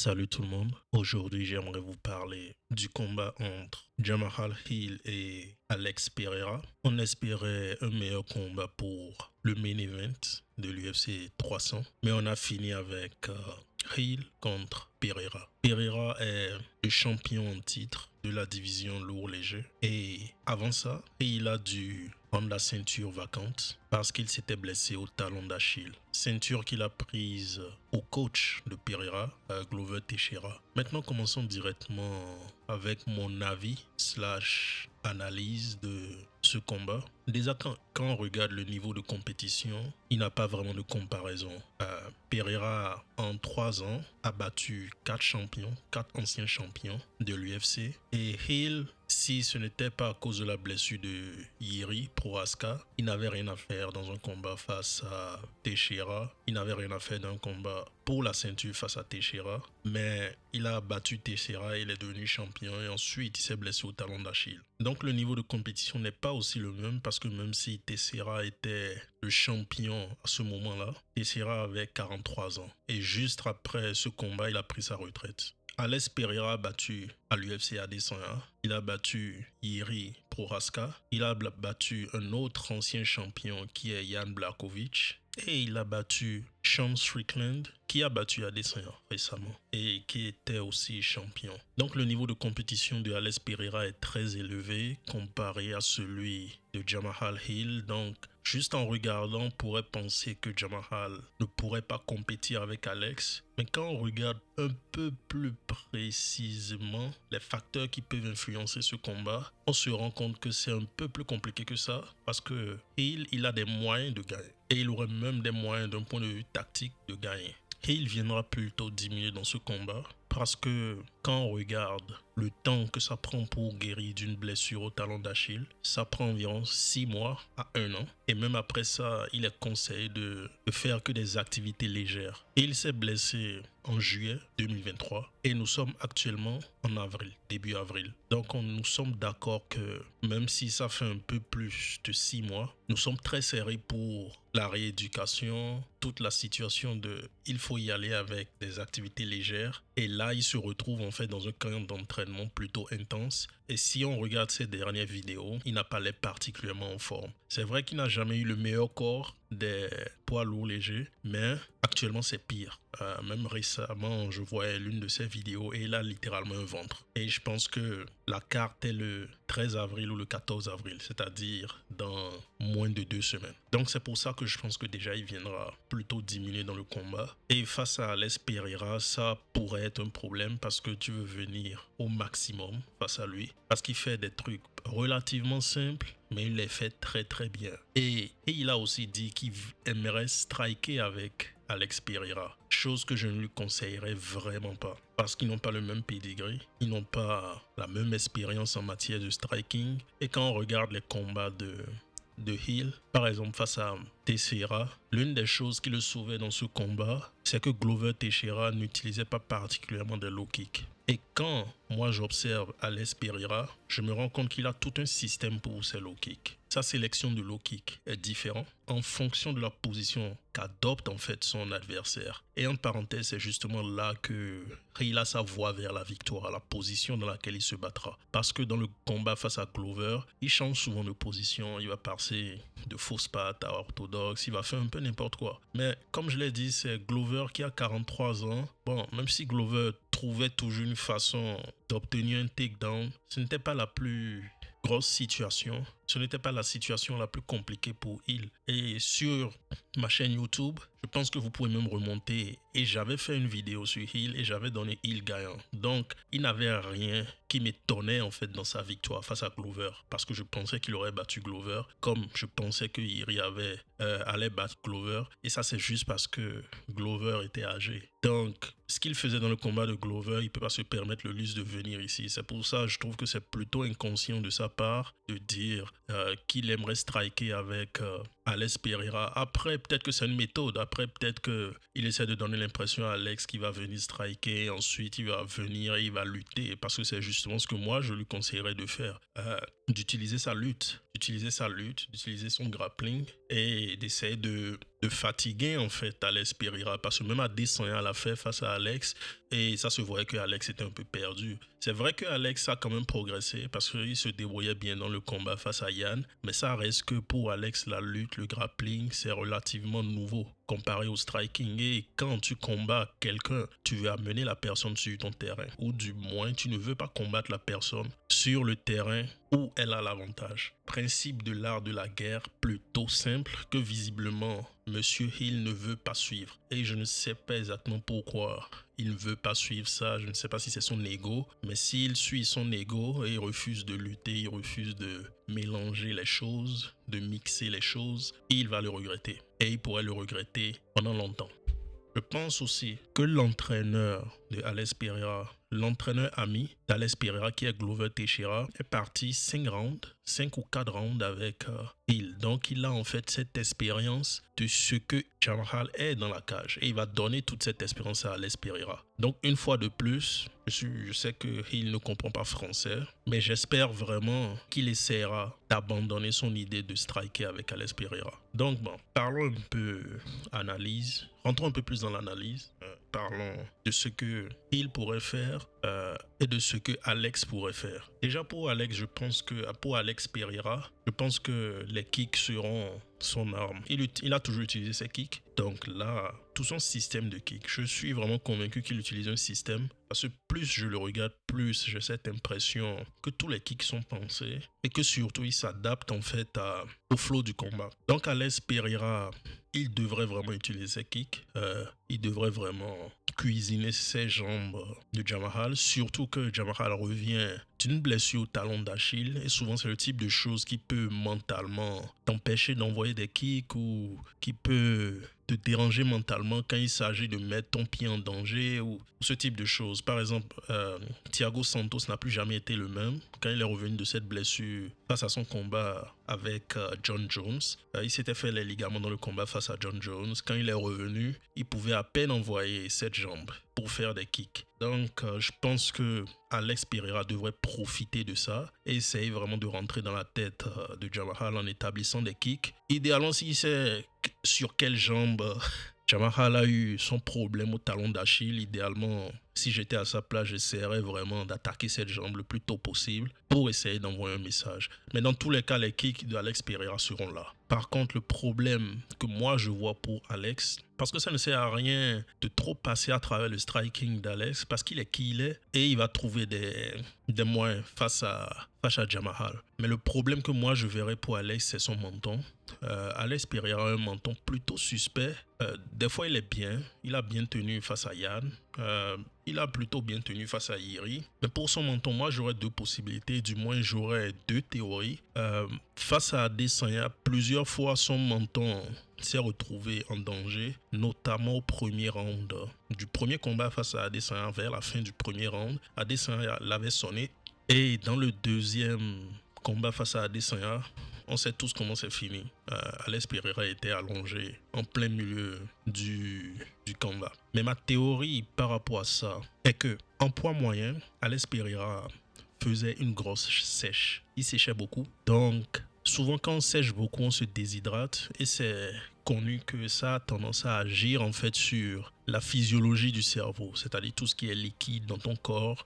Salut tout le monde. Aujourd'hui, j'aimerais vous parler du combat entre Jamahal Hill et Alex Pereira. On espérait un meilleur combat pour le main event de l'UFC 300, mais on a fini avec Hill contre Pereira. Pereira est le champion en titre de la division lourd léger et avant ça, il a dû prendre la ceinture vacante parce qu'il s'était blessé au talon d'Achille. Ceinture qu'il a prise au coach de Pereira, Glover Teixeira. Maintenant, commençons directement avec mon avis / analyse de ce combat. Déjà, quand on regarde le niveau de compétition, il n'a pas vraiment de comparaison. Pereira, en 3 ans, a battu 4 anciens champions de l'UFC. Et Hill, si ce n'était pas à cause de la blessure de Jiri Prochazka, il n'avait rien à faire dans un combat face à Teixeira. Il n'avait rien à faire dans un combat pour la ceinture face à Teixeira. Mais il a battu Teixeira, il est devenu champion et ensuite il s'est blessé au talon d'Achille. Donc le niveau de compétition n'est pas aussi le même parce que même si Teixeira était le champion à ce moment-là, Teixeira avait 43 ans. Et juste après ce combat, il a pris sa retraite. Alex Pereira a battu à l'UFC Adesanya, il a battu Jiri Prochazka, il a battu un autre ancien champion qui est Jan Blachowicz et il a battu Sean Strickland qui a battu Adesanya récemment et qui était aussi champion. Donc le niveau de compétition de Alex Pereira est très élevé comparé à celui de Jamahal Hill. Donc juste en regardant, on pourrait penser que Jamahal ne pourrait pas compétir avec Alex. Mais quand on regarde un peu plus précisément les facteurs qui peuvent influencer ce combat, on se rend compte que c'est un peu plus compliqué que ça parce que Hill, il a des moyens de gagner. Et il aurait même des moyens d'un point de vue tactique de gagner. Et il viendra plutôt diminuer dans ce combat parce que quand on regarde le temps que ça prend pour guérir d'une blessure au talon d'Achille, ça prend environ 6 mois à 1 an. Et même après ça, il est conseillé de faire que des activités légères. Et il s'est blessé en juillet 2023 et nous sommes actuellement en avril, début avril. Donc nous sommes d'accord que même si ça fait un peu plus de 6 mois, nous sommes très serrés pour la rééducation, toute la situation de il faut y aller avec des activités légères. Et là, il se retrouve en fait dans un camp d'entraînement plutôt intense. Et si on regarde ses dernières vidéos, il n'a pas l'air particulièrement en forme. C'est vrai qu'il n'a jamais eu le meilleur corps des poids lourds légers, mais actuellement c'est pire. Même récemment, je voyais l'une de ses vidéos et il a littéralement un ventre. Et je pense que la carte est le 13 avril ou le 14 avril, c'est-à-dire dans moins de 2 semaines. Donc c'est pour ça que je pense que déjà il viendra plutôt diminuer dans le combat. Et face à Alex Pereira, ça pourrait être un problème parce que tu veux venir au maximum face à lui. Parce qu'il fait des trucs relativement simples, mais il les fait très très bien. Et il a aussi dit qu'il aimerait striker avec Alex Pereira, chose que je ne lui conseillerais vraiment pas parce qu'ils n'ont pas le même pedigree, ils n'ont pas la même expérience en matière de striking. Et quand on regarde les combats de Hill, par exemple face à Teixeira, l'une des choses qui le sauvait dans ce combat, c'est que Glover Teixeira n'utilisait pas particulièrement des low kicks. Et quand moi j'observe Alex Pereira, je me rends compte qu'il a tout un système pour ses low kicks. Sa sélection de low kick est différente en fonction de la position qu'adopte en fait son adversaire. Et en parenthèse, c'est justement là que il a sa voie vers la victoire, la position dans laquelle il se battra. Parce que dans le combat face à Glover, il change souvent de position, il va passer de fausse patte à orthodoxe, il va faire un peu n'importe quoi. Mais comme je l'ai dit, c'est Glover qui a 43 ans. Bon, même si Glover trouvait toujours une façon d'obtenir un takedown, ce n'était pas la plus grosse situation. Ce n'était pas la situation la plus compliquée pour Hill. Et sur ma chaîne YouTube, je pense que vous pouvez même remonter. Et j'avais fait une vidéo sur Hill et j'avais donné Hill gagnant. Donc, il n'avait rien qui m'étonnait en fait dans sa victoire face à Glover. Parce que je pensais qu'il aurait battu Glover. Comme je pensais que Jiri allait battre Glover. Et ça, c'est juste parce que Glover était âgé. Donc, ce qu'il faisait dans le combat de Glover, il ne peut pas se permettre le luxe de venir ici. C'est pour ça que je trouve que c'est plutôt inconscient de sa part de dire qu'il aimerait striker avec Alex Pereira. Après, peut-être que c'est une méthode. Après, peut-être qu'il essaie de donner l'impression à Alex qu'il va venir striker. Ensuite, il va venir et il va lutter. Parce que c'est justement ce que moi, je lui conseillerais de faire. D'utiliser sa lutte. D'utiliser son grappling et d'essayer de fatiguer en fait Alex Pereira. Parce que même à Adesanya l'a fait face à Alex et ça se voyait que Alex était un peu perdu. C'est vrai que Alex a quand même progressé parce qu'il se débrouillait bien dans le combat face à Yann. Mais ça reste que pour Alex, la lutte, le grappling, c'est relativement nouveau comparé au striking. Et quand tu combats quelqu'un, tu veux amener la personne sur ton terrain. Ou du moins, tu ne veux pas combattre la personne sur le terrain où elle a l'avantage. Principe de l'art de la guerre plutôt simple que visiblement Monsieur Hill ne veut pas suivre. Et je ne sais pas exactement pourquoi il ne veut pas suivre ça. Je ne sais pas si c'est son ego. Mais s'il suit son ego et il refuse de lutter, il refuse de mélanger les choses, de mixer les choses, il va le regretter. Et il pourrait le regretter pendant longtemps. Je pense aussi que l'entraîneur de Alex Pereira, l'entraîneur ami d'Alex Pereira qui est Glover Teixeira, est parti 5 ou 4 rounds avec Hill. Donc il a en fait cette expérience de ce que Jamahal est dans la cage. Et il va donner toute cette expérience à Alex Pereira. Donc une fois de plus, je sais que Hill ne comprend pas français, mais j'espère vraiment qu'il essaiera d'abandonner son idée de striker avec Alex Pereira. Donc bon, parlons un peu analyse, rentrons un peu plus dans l'analyse, parlons de ce que Hill pourrait faire et de ce que Alex pourrait faire. Déjà pour Alex, pour Alex Pereira, je pense que les kicks seront son arme. Il a toujours utilisé ses kicks. Donc là, tout son système de kicks, je suis vraiment convaincu qu'il utilise un système. Parce que plus je le regarde, plus j'ai cette impression que tous les kicks sont pensés et que surtout il s'adapte en fait au flow du combat. Donc Alex Pereira, il devrait vraiment utiliser ses kicks. Il devrait vraiment cuisiner ses jambes de Jamahal. Surtout que Jamahal revient d'une blessure au talon d'Achille. Et souvent, c'est le type de choses qui peut mentalement t'empêcher d'envoyer des kicks ou qui peut te déranger mentalement quand il s'agit de mettre ton pied en danger ou ce type de choses. Par exemple, Thiago Santos n'a plus jamais été le même quand il est revenu de cette blessure face à son combat avec John Jones. Il s'était fait les ligaments dans le combat face à John Jones. Quand il est revenu, il pouvait à peine envoyer cette jambe pour faire des kicks. Donc, je pense que Alex Pereira devrait profiter de ça et essayer vraiment de rentrer dans la tête de Jamahal en établissant des kicks. Idéalement, s'il sait sur quelle jambe Jamahal a eu son problème au talon d'Achille, idéalement, si j'étais à sa place, j'essaierais vraiment d'attaquer cette jambe le plus tôt possible pour essayer d'envoyer un message. Mais dans tous les cas, les kicks de Alex Pereira seront là. Par contre, le problème que moi je vois pour Alex, parce que ça ne sert à rien de trop passer à travers le striking d'Alex, parce qu'il est qui il est et il va trouver des moyens face à Jamahal. Mais le problème que moi je verrais pour Alex, c'est son menton. Alex Pereira a un menton plutôt suspect. Des fois, il est bien. Il a bien tenu face à Yann. Il a plutôt bien tenu face à Iri. Mais pour son menton, moi, j'aurais deux possibilités. Du moins, j'aurais deux théories. Face à Adesanya, plusieurs fois, son menton s'est retrouvé en danger, notamment au premier round du premier combat face à Adesanya. Vers la fin du premier round, Adesanya l'avait sonné. Et dans le deuxième combat face à Adesanya, on sait tous comment c'est fini. Alex Pereira était allongé en plein milieu du combat. Mais ma théorie par rapport à ça est que en poids moyen, Alex Pereira faisait une grosse sèche. Il séchait beaucoup. Donc, souvent quand on sèche beaucoup, on se déshydrate. Et c'est connu que ça a tendance à agir en fait sur la physiologie du cerveau, c'est-à-dire tout ce qui est liquide dans ton corps,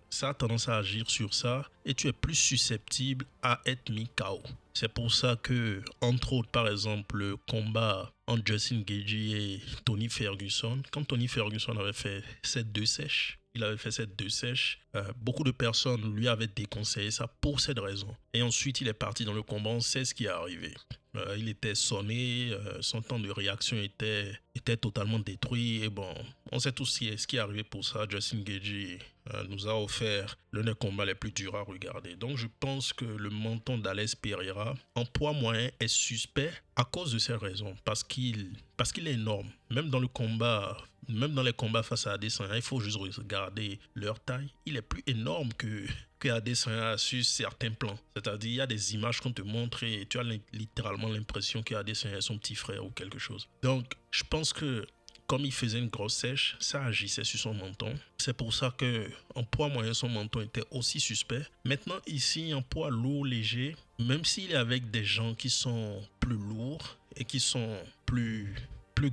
ça a tendance à agir sur ça et tu es plus susceptible à être mis KO. C'est pour ça que, entre autres, par exemple, le combat entre Justin Gaethje et Tony Ferguson, quand Tony Ferguson avait fait cette deux sèches, beaucoup de personnes lui avaient déconseillé ça pour cette raison. Et ensuite, il est parti dans le combat, on sait ce qui est arrivé. Il était sonné, son temps de réaction était totalement détruit. Et bon, on sait tous ce qui est arrivé pour ça. Justin Gaethje nous a offert l'un des combats les plus durs à regarder. Donc je pense que le menton d'Alex Pereira en poids moyen est suspect à cause de ces raisons, parce qu'il est énorme. Même dans les combats face à Adesanya, il faut juste regarder leur taille. Il est plus énorme que Adesanya sur certains plans. C'est-à-dire, il y a des images qu'on te montre et tu as littéralement l'impression qu'Adesanya est son petit frère ou quelque chose. Donc, je pense que comme il faisait une grosse sèche, ça agissait sur son menton. C'est pour ça que en poids moyen, son menton était aussi suspect. Maintenant, ici, en poids lourd, léger, même s'il est avec des gens qui sont plus lourds et qui sont plus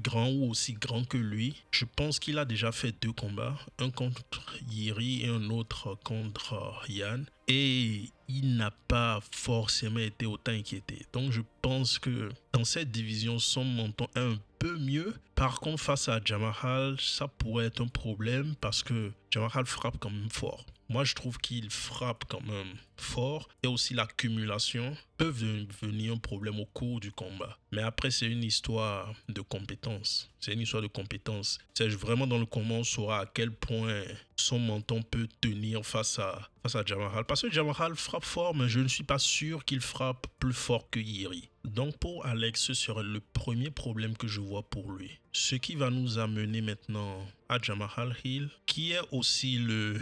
grand ou aussi grand que lui, je pense qu'il a déjà fait 2 combats, un contre Yeri et un autre contre Yan, et il n'a pas forcément été autant inquiété. Donc je pense que dans cette division, son menton est un peu mieux. Par contre, face à Jamahal, ça pourrait être un problème parce que Jamahal frappe quand même fort. Moi, je trouve qu'il frappe quand même fort et aussi l'accumulation peut devenir un problème au cours du combat. Mais après, c'est une histoire de compétence. C'est une histoire de compétence. C'est vraiment dans le combat, on saura à quel point son menton peut tenir face à Jamahal. Parce que Jamahal frappe fort, mais je ne suis pas sûr qu'il frappe plus fort que Yeri. Donc pour Alex, ce serait le premier problème que je vois pour lui. Ce qui va nous amener maintenant à Jamahal Hill, qui est aussi le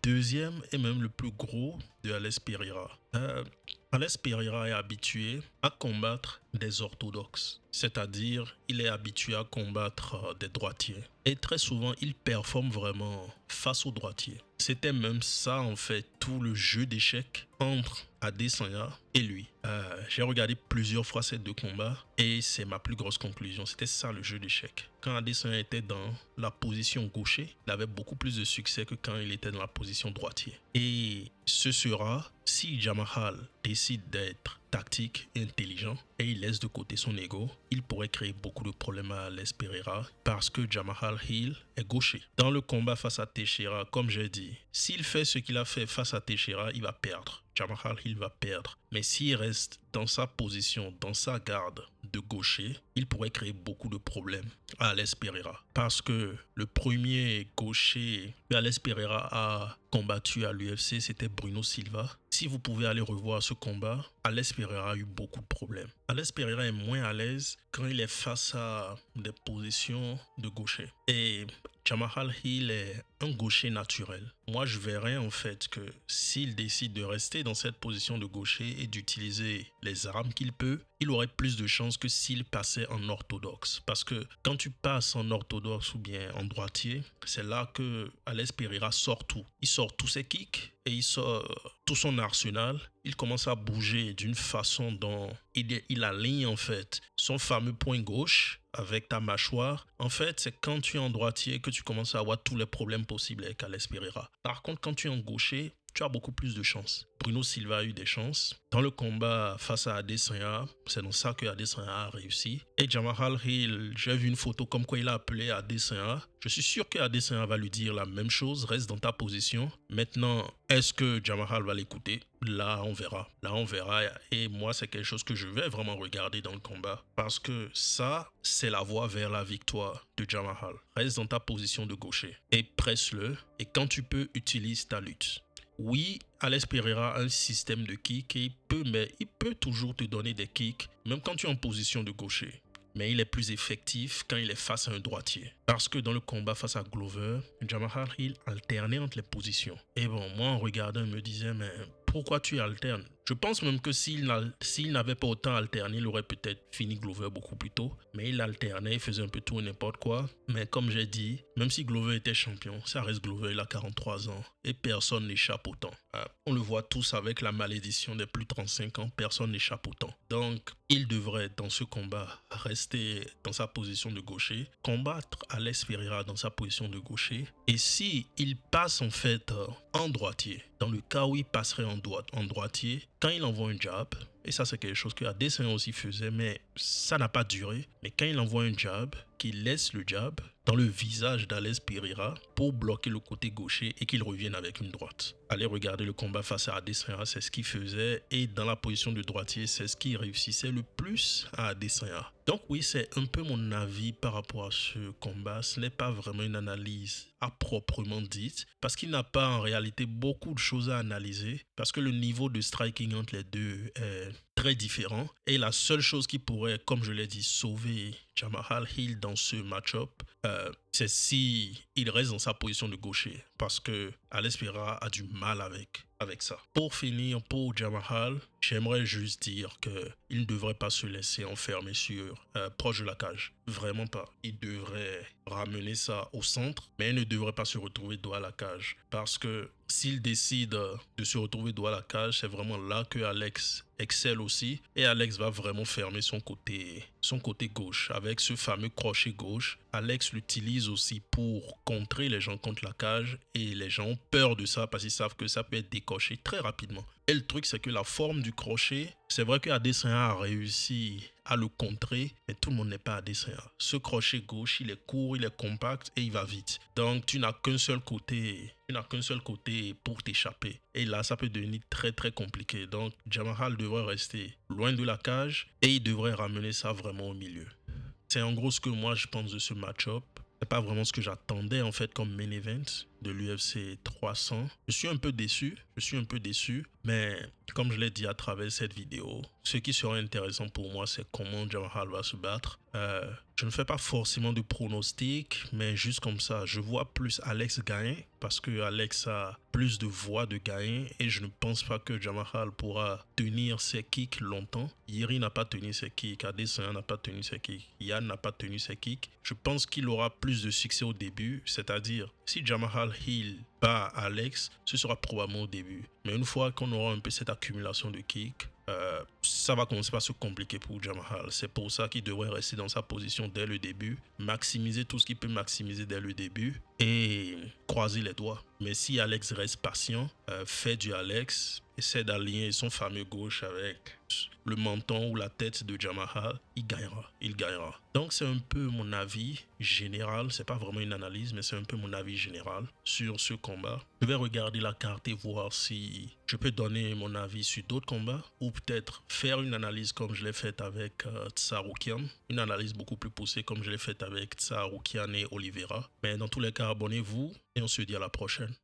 deuxième et même le plus gros de Alex Pereira. Alex Pereira est habitué à combattre des orthodoxes, c'est-à-dire il est habitué à combattre des droitiers. Et très souvent, il performe vraiment face aux droitiers. C'était même ça en fait tout le jeu d'échecs entre Adesanya et lui. J'ai regardé plusieurs fois ces 2 combats et c'est ma plus grosse conclusion. C'était ça le jeu d'échecs. Quand Adesanya était dans la position gaucher, il avait beaucoup plus de succès que quand il était dans la position droitier. Et ce sera si Jamahal décide d'être tactique et intelligent et il laisse de côté son ego, il pourrait créer beaucoup de problèmes à Alex Pereira parce que Jamahal Hill est gaucher. Dans le combat face à Teixeira, comme j'ai dit, s'il fait ce qu'il a fait face à Teixeira, il va perdre. Jamahal Hill va perdre. Mais s'il reste dans sa position, dans sa garde de gaucher, il pourrait créer beaucoup de problèmes à Alex Pereira. Parce que le premier gaucher que Alex Pereira a combattu à l'UFC, c'était Bruno Silva. Si vous pouvez aller revoir ce combat, Alex Pereira a eu beaucoup de problèmes. Alex Pereira est moins à l'aise quand il est face à des positions de gaucher. Et Jamahal Hill est un gaucher naturel. Moi, je verrais en fait que s'il décide de rester dans cette position de gaucher et d'utiliser les armes qu'il peut, il aurait plus de chances que s'il passait en orthodoxe. Parce que quand tu passes en orthodoxe ou bien en droitier, c'est là que Alex Pereira sort tout. Il sort tous ses kicks et il sort tout son arsenal. Il commence à bouger d'une façon dont il aligne en fait son fameux point gauche avec ta mâchoire. En fait, c'est quand tu es en droitier que tu commences à avoir tous les problèmes possibles avec Alex Pereira. Par contre, quand tu es en gaucher, tu as beaucoup plus de chances. Bruno Silva a eu des chances. Dans le combat face à Adesanya, c'est dans ça que Adesanya a réussi. Et Jamahal Hill, j'ai vu une photo comme quoi il a appelé Adesanya. Je suis sûr que Adesanya va lui dire la même chose, reste dans ta position. Maintenant, est-ce que Jamahal va l'écouter? Là, on verra. Et moi, c'est quelque chose que je vais vraiment regarder dans le combat. Parce que ça, c'est la voie vers la victoire de Jamahal. Reste dans ta position de gaucher et presse-le. Et quand tu peux, utilise ta lutte. Oui, Alex Pereira a un système de kick et il peut toujours te donner des kicks, même quand tu es en position de gaucher. Mais il est plus effectif quand il est face à un droitier. Parce que dans le combat face à Glover, Jamahal Hill alternait entre les positions. Et bon, moi en regardant, je me disais, mais pourquoi tu alternes? Je pense même que s'il n'avait pas autant alterné, il aurait peut-être fini Glover beaucoup plus tôt. Mais il alternait, il faisait un peu tout et n'importe quoi. Mais comme j'ai dit, même si Glover était champion, ça reste Glover, il a 43 ans. Et personne n'échappe au temps. On le voit tous avec la malédiction des plus de 35 ans, personne n'échappe au temps. Donc, il devrait, dans ce combat, rester dans sa position de gaucher, combattre Alex Pereira dans sa position de gaucher. Et si il passe en fait en droitier, dans le cas où il passerait en droitier, quand il envoie un jab, et ça c'est quelque chose que Adesanya aussi faisait, mais ça n'a pas duré, mais quand il envoie un jab, qu'il laisse le jab, dans le visage d'Alex Pereira pour bloquer le côté gaucher et qu'il revienne avec une droite. Allez regarder le combat face à Adesanya, c'est ce qu'il faisait, et dans la position de droitier, c'est ce qui réussissait le plus à Adesanya. Donc oui, c'est un peu mon avis par rapport à ce combat. Ce n'est pas vraiment une analyse à proprement dite, parce qu'il n'a pas en réalité beaucoup de choses à analyser, parce que le niveau de striking entre les deux est très différent. Et la seule chose qui pourrait, comme je l'ai dit, sauver Jamahal Hill dans ce match-up, c'est si il reste dans sa position de gaucher, parce que Alex Pereira a du mal avec ça. Pour finir, pour Jamahal, j'aimerais juste dire qu'il ne devrait pas se laisser enfermer proche de la cage. Vraiment pas. Il devrait ramener ça au centre, mais il ne devrait pas se retrouver dos à la cage. Parce que s'il décide de se retrouver dos à la cage, c'est vraiment là que Alex excelle aussi. Et Alex va vraiment fermer son côté gauche. Avec ce fameux crochet gauche, Alex l'utilise aussi pour contrer les gens contre la cage. Et les gens ont peur de ça parce qu'ils savent que ça peut être décoché très rapidement. Et le truc, c'est que la forme du crochet, c'est vrai que Adesanya a réussi à le contrer, mais tout le monde n'est pas Adesanya. Ce crochet gauche, il est court, il est compact et il va vite. Donc, tu n'as qu'un seul côté pour t'échapper. Et là, ça peut devenir très très compliqué. Donc, Jamahal devrait rester loin de la cage et il devrait ramener ça vraiment au milieu. C'est en gros ce que moi je pense de ce match-up. C'est pas vraiment ce que j'attendais en fait comme main event de l'UFC 300. Je suis un peu déçu, mais comme je l'ai dit à travers cette vidéo, ce qui serait intéressant pour moi, c'est comment Jamahal va se battre. Je ne fais pas forcément de pronostic, mais juste comme ça, je vois plus Alex gagner parce que Alex a plus de voix de gagner et je ne pense pas que Jamahal pourra tenir ses kicks longtemps. Yeri n'a pas tenu ses kicks, Adesanya n'a pas tenu ses kicks, Yann n'a pas tenu ses kicks. Je pense qu'il aura plus de succès au début, c'est-à-dire si Jamahal Hill bat Alex, ce sera probablement au début. Mais une fois qu'on aura un peu cette accumulation de kicks, ça va commencer à se compliquer pour Jamahal. C'est pour ça qu'il devrait rester dans sa position dès le début, maximiser tout ce qu'il peut maximiser dès le début et croiser les doigts. Mais si Alex reste patient, fait du Alex, essaie d'aligner son fameux gauche avec le menton ou la tête de Jamahal, il gagnera. Donc c'est un peu mon avis général, c'est pas vraiment une analyse, mais c'est un peu mon avis général sur ce combat. Je vais regarder la carte et voir si je peux donner mon avis sur d'autres combats ou peut-être faire une analyse comme je l'ai faite avec Tsarukyan, une analyse beaucoup plus poussée comme je l'ai faite avec Tsarukyan et Oliveira. Mais dans tous les cas, abonnez-vous et on se dit à la prochaine.